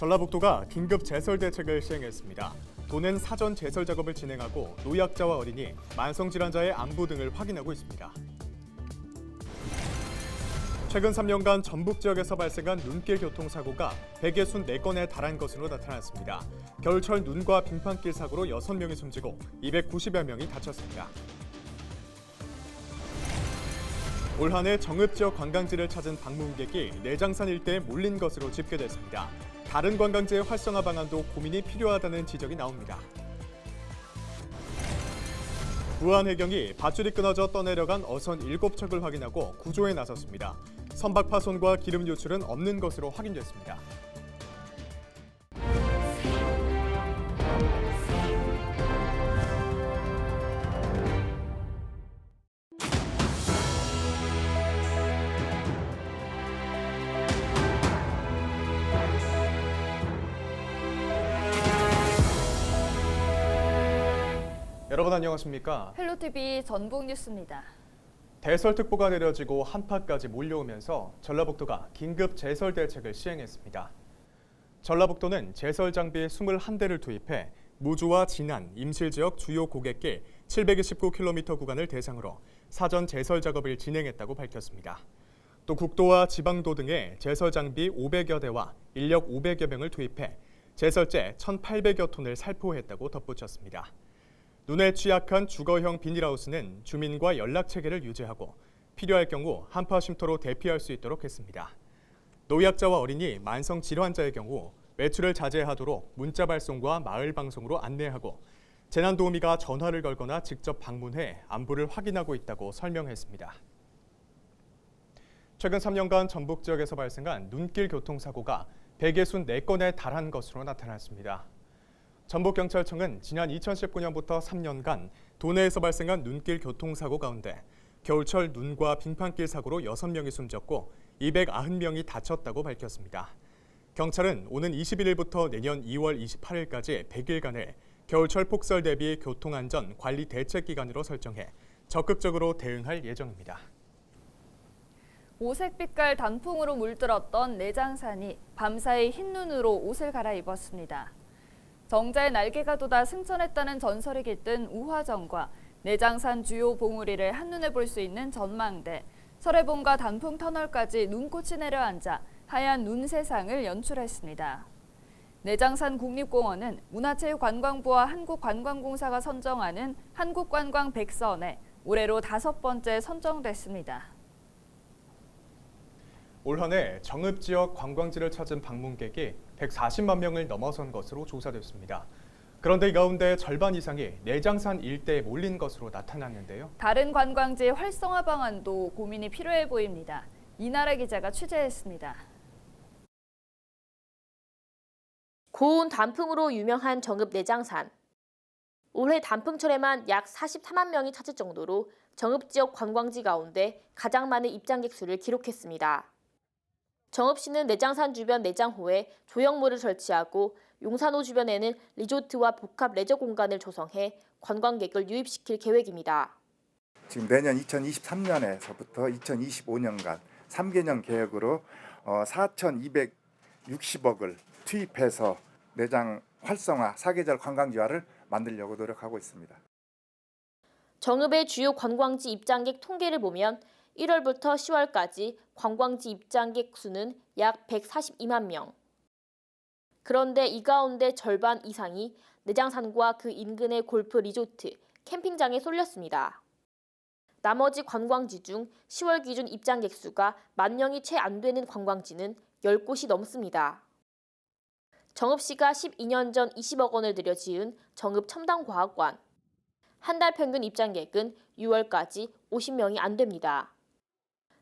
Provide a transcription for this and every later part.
전라북도가 긴급 제설 대책을 시행했습니다. 도는 사전 제설 작업을 진행하고 노약자와 어린이, 만성질환자의 안부 등을 확인하고 있습니다. 최근 3년간 전북 지역에서 발생한 눈길 교통사고가 164건에 달한 것으로 나타났습니다. 겨울철 눈과 빙판길 사고로 6명이 숨지고 290여 명이 다쳤습니다. 올 한 해 정읍 지역 관광지를 찾은 방문객이 내장산 일대에 몰린 것으로 집계됐습니다. 다른 관광지의 활성화 방안도 고민이 필요하다는 지적이 나옵니다. 부안해경이 밧줄이 끊어져 떠내려간 어선 7척을 확인하고 구조에 나섰습니다. 선박 파손과 기름 유출은 없는 것으로 확인됐습니다. 여러분 안녕하십니까? 헬로티비 전북 뉴스입니다. 대설특보가 내려지고 한파까지 몰려오면서 전라북도가 긴급 제설 대책을 시행했습니다. 전라북도는 제설 장비 21대를 투입해 무주와 진안, 임실 지역 주요 고객길 729km 구간을 대상으로 사전 제설 작업을 진행했다고 밝혔습니다. 또 국도와 지방도 등에 제설 장비 500여 대와 인력 500여 명을 투입해 제설제 1,800여 톤을 살포했다고 덧붙였습니다. 눈에 취약한 주거형 비닐하우스는 주민과 연락체계를 유지하고 필요할 경우 한파 쉼터로 대피할 수 있도록 했습니다. 노약자와 어린이, 만성 질환자의 경우 외출을 자제하도록 문자 발송과 마을 방송으로 안내하고 재난도우미가 전화를 걸거나 직접 방문해 안부를 확인하고 있다고 설명했습니다. 최근 3년간 전북 지역에서 발생한 눈길 교통사고가 164건에 달한 것으로 나타났습니다. 전북경찰청은 지난 2019년부터 3년간 도내에서 발생한 눈길 교통사고 가운데 겨울철 눈과 빙판길 사고로 6명이 숨졌고 290명이 다쳤다고 밝혔습니다. 경찰은 오는 21일부터 내년 2월 28일까지 100일간을 겨울철 폭설 대비 교통안전 관리 대책 기간으로 설정해 적극적으로 대응할 예정입니다. 오색빛깔 단풍으로 물들었던 내장산이 밤사이 흰 눈으로 옷을 갈아입었습니다. 정자의 날개가 돋아 승천했다는 전설이 깃든 우화정과 내장산 주요 봉우리를 한눈에 볼 수 있는 전망대, 설해봉과 단풍 터널까지 눈꽃이 내려앉아 하얀 눈 세상을 연출했습니다. 내장산 국립공원은 문화체육관광부와 한국관광공사가 선정하는 한국관광 100선에 올해로 5번째 선정됐습니다. 올 한 해 정읍 지역 관광지를 찾은 방문객이 140만 명을 넘어선 것으로 조사됐습니다. 그런데 이 가운데 절반 이상이 내장산 일대에 몰린 것으로 나타났는데요. 다른 관광지 활성화 방안도 고민이 필요해 보입니다. 이나라 기자가 취재했습니다. 고운 단풍으로 유명한 정읍 내장산. 올해 단풍철에만 약 44만 명이 찾을 정도로 정읍 지역 관광지 가운데 가장 많은 입장객 수를 기록했습니다. 정읍시는 내장산 주변 내장호에 조형물을 설치하고 용산호 주변에는 리조트와 복합 레저 공간을 조성해 관광객을 유입시킬 계획입니다. 지금 내년 2023년에서부터 2025년간 3개년 계획으로 4,260억을 투입해서 내장 활성화, 사계절 관광지화를 만들려고 노력하고 있습니다. 정읍의 주요 관광지 입장객 통계를 보면 1월부터 10월까지 관광지 입장객 수는 약 142만 명. 그런데 이 가운데 절반 이상이 내장산과 그 인근의 골프 리조트, 캠핑장에 쏠렸습니다. 나머지 관광지 중 10월 기준 입장객 수가 1만 명이 채 안 되는 관광지는 10곳이 넘습니다. 정읍시가 12년 전 20억 원을 들여 지은 정읍 첨단과학관. 한 달 평균 입장객은 6월까지 50명이 안 됩니다.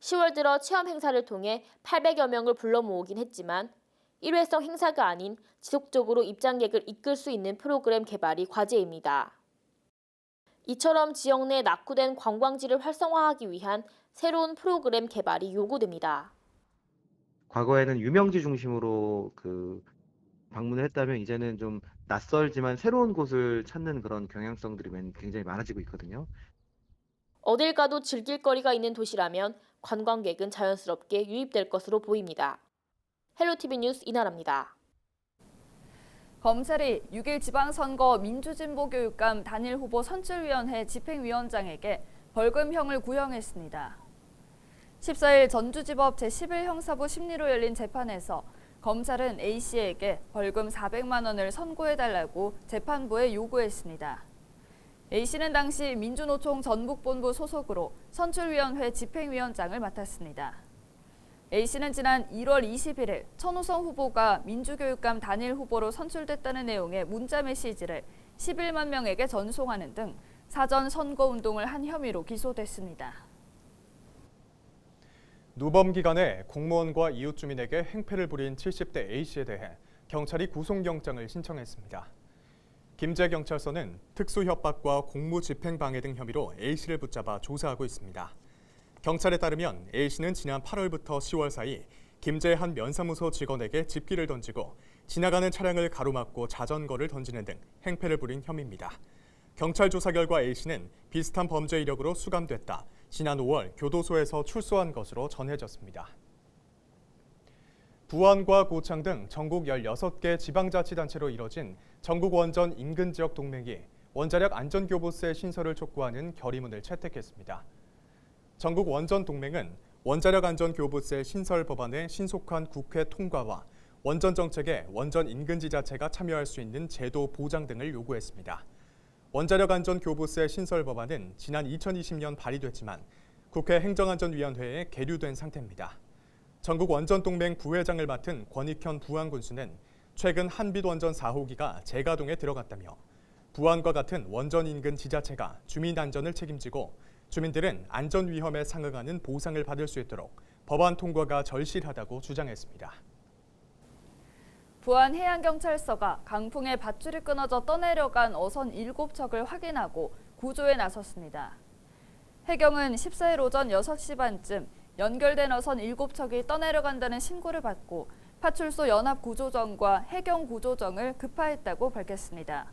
10월 들어 체험 행사를 통해 800여 명을 불러 모으긴 했지만 일회성 행사가 아닌 지속적으로 입장객을 이끌 수 있는 프로그램 개발이 과제입니다. 이처럼 지역 내 낙후된 관광지를 활성화하기 위한 새로운 프로그램 개발이 요구됩니다. 과거에는 유명지 중심으로 방문을 했다면 이제는 좀 낯설지만 새로운 곳을 찾는 그런 경향성들이 굉장히 많아지고 있거든요. 어딜 가도 즐길 거리가 있는 도시라면 관광객은 자연스럽게 유입될 것으로 보입니다. 헬로티비 뉴스 이나라입니다. 검찰이 6일 지방선거 민주진보교육감 단일후보 선출위원회 집행위원장에게 벌금형을 구형했습니다. 14일 전주지법 제11형사부 심리로 열린 재판에서 검찰은 A씨에게 벌금 400만 원을 선고해달라고 재판부에 요구했습니다. A씨는 당시 민주노총 전북본부 소속으로 선출위원회 집행위원장을 맡았습니다. A씨는 지난 1월 21일 천호성 후보가 민주교육감 단일 후보로 선출됐다는 내용의 문자 메시지를 11만 명에게 전송하는 등 사전 선거운동을 한 혐의로 기소됐습니다. 누범 기간에 공무원과 이웃 주민에게 행패를 부린 70대 A씨에 대해 경찰이 구속영장을 신청했습니다. 김제경찰서는 특수협박과 공무집행방해 등 혐의로 A씨를 붙잡아 조사하고 있습니다. 경찰에 따르면 A씨는 지난 8월부터 10월 사이 김제 한 면사무소 직원에게 집기를 던지고 지나가는 차량을 가로막고 자전거를 던지는 등 행패를 부린 혐의입니다. 경찰 조사 결과 A씨는 비슷한 범죄 이력으로 수감됐다 지난 5월 교도소에서 출소한 것으로 전해졌습니다. 부안과 고창 등 전국 16개 지방자치단체로 이뤄진 전국 원전 인근 지역 동맹이 원자력 안전교부세 신설을 촉구하는 결의문을 채택했습니다. 전국 원전 동맹은 원자력 안전교부세 신설 법안의 신속한 국회 통과와 원전 정책에 원전 인근 지자체가 참여할 수 있는 제도 보장 등을 요구했습니다. 원자력 안전교부세 신설 법안은 지난 2020년 발의됐지만 국회 행정안전위원회에 계류된 상태입니다. 전국 원전동맹 부회장을 맡은 권익현 부안군수는 최근 한빛원전 4호기가 재가동에 들어갔다며 부안과 같은 원전 인근 지자체가 주민 안전을 책임지고 주민들은 안전 위험에 상응하는 보상을 받을 수 있도록 법안 통과가 절실하다고 주장했습니다. 부안해양경찰서가 강풍에 밧줄이 끊어져 떠내려간 어선 7척을 확인하고 구조에 나섰습니다. 해경은 14일 오전 6시 반쯤 연결된 어선 7척이 떠내려간다는 신고를 받고 파출소 연합구조정과 해경구조정을 급파했다고 밝혔습니다.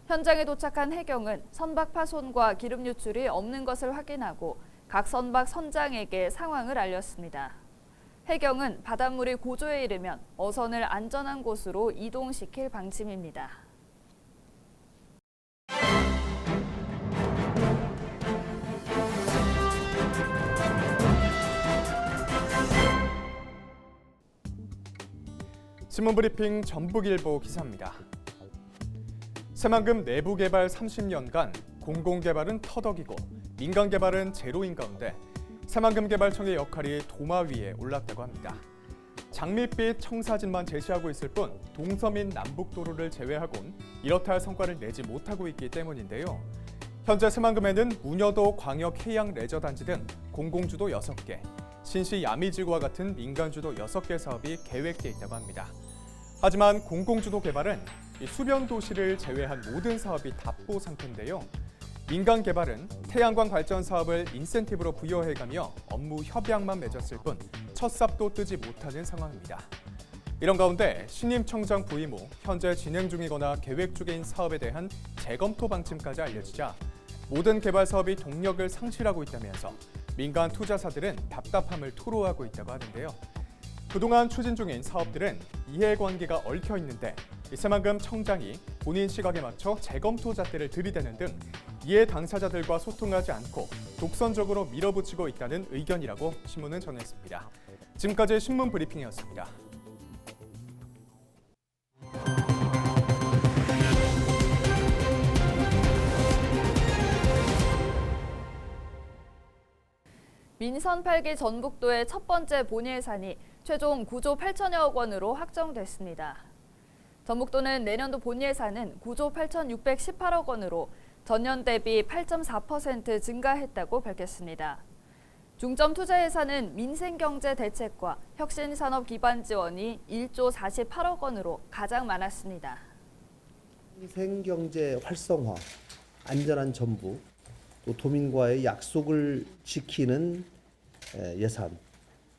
현장에 도착한 해경은 선박 파손과 기름 유출이 없는 것을 확인하고 각 선박 선장에게 상황을 알렸습니다. 해경은 바닷물이 고조에 이르면 어선을 안전한 곳으로 이동시킬 방침입니다. 신문브리핑 전북일보 기사입니다. 새만금 내부 개발 30년간 공공개발은 터덕이고 민간개발은 제로인 가운데 새만금 개발청의 역할이 도마 위에 올랐다고 합니다. 장밋빛 청사진만 제시하고 있을 뿐 동서민 남북도로를 제외하곤 이렇다 할 성과를 내지 못하고 있기 때문인데요. 현재 새만금에는 문여도 광역해양레저단지 등 공공주도 6개, 신시 야미지구와 같은 민간주도 6개 사업이 계획돼 있다고 합니다. 하지만 공공주도 개발은 수변 도시를 제외한 모든 사업이 답보 상태인데요. 민간 개발은 태양광 발전 사업을 인센티브로 부여해가며 업무 협약만 맺었을 뿐 첫 삽도 뜨지 못하는 상황입니다. 이런 가운데 신임 청장 부임 후 현재 진행 중이거나 계획 중인 사업에 대한 재검토 방침까지 알려지자 모든 개발 사업이 동력을 상실하고 있다면서 민간 투자사들은 답답함을 토로하고 있다고 하는데요. 그동안 추진 중인 사업들은 이해관계가 얽혀 있는데 새만금 청장이 본인 시각에 맞춰 재검토 잣대를 들이대는 등 이해 당사자들과 소통하지 않고 독선적으로 밀어붙이고 있다는 의견이라고 신문은 전했습니다. 지금까지 신문 브리핑이었습니다. 민선 8기 전북도의 첫 번째 본예 예산이 최종 9조 8천여억 원으로 확정됐습니다. 전북도는 내년도 본예 예산은 9조 8,618억 원으로 전년 대비 8.4% 증가했다고 밝혔습니다. 중점 투자 예산은 민생경제 대책과 혁신산업 기반 지원이 1조 48억 원으로 가장 많았습니다. 민생경제 활성화, 안전한 전북, 또 도민과의 약속을 지키는 예산,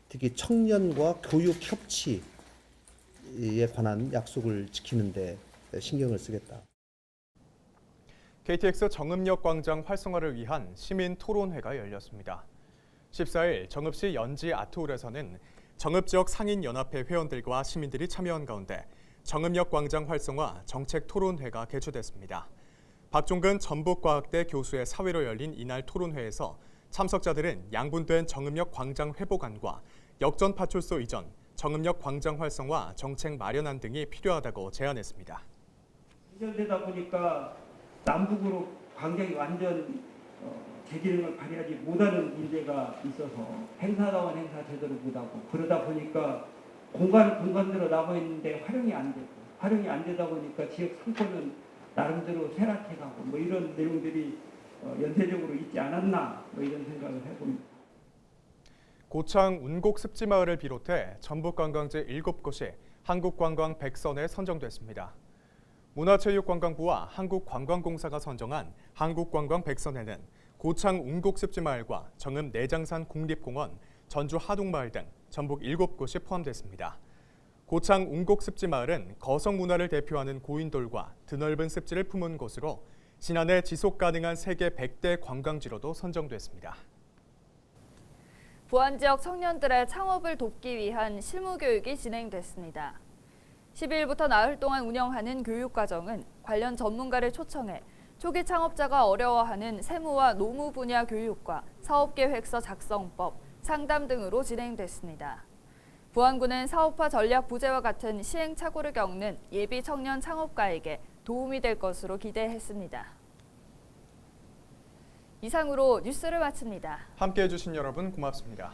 특히 청년과 교육 협치에 관한 약속을 지키는 데 신경을 쓰겠다. KTX 정읍역 광장 활성화를 위한 시민 토론회가 열렸습니다. 14일 정읍시 연지 아트홀에서는 정읍 지역 상인연합회 회원들과 시민들이 참여한 가운데 정읍역 광장 활성화 정책 토론회가 개최됐습니다. 박종근 전북과학대 교수의 사회로 열린 이날 토론회에서 참석자들은 양분된 정읍역 광장 회복안과 역전 파출소 이전, 정읍역 광장 활성화 정책 마련안 등이 필요하다고 제안했습니다. 연결되다 보니까 남북으로 광장이 완전 제기능을 발휘하지 못하는 문제가 있어서 행사다운 행사 제대로 못하고, 그러다 보니까 공간대로 남아있는데 활용이 안 되고, 활용이 안 되다 보니까 지역 상권은 나름대로 쇠락해가고 뭐 이런 내용들이 연쇄적으로 있지 않았나 뭐 이런 생각을 해봅니다. 고창 운곡 습지마을을 비롯해 전북 관광지 7곳이 한국관광 100선에 선정됐습니다. 문화체육관광부와 한국관광공사가 선정한 한국관광 100선에는 고창 운곡 습지마을과 정읍 내장산 국립공원, 전주 하동마을 등 전북 7곳이 포함됐습니다. 고창 운곡 습지마을은 거성 문화를 대표하는 고인돌과 드넓은 습지를 품은 곳으로 지난해 지속 가능한 세계 100대 관광지로도 선정됐습니다. 부안 지역 청년들의 창업을 돕기 위한 실무 교육이 진행됐습니다. 12일부터 나흘 동안 운영하는 교육과정은 관련 전문가를 초청해 초기 창업자가 어려워하는 세무와 노무 분야 교육과 사업계획서 작성법, 상담 등으로 진행됐습니다. 부안군은 사업화 전략 부재와 같은 시행착오를 겪는 예비 청년 창업가에게 도움이 될 것으로 기대했습니다. 이상으로 뉴스를 마칩니다. 함께해 주신 여러분 고맙습니다.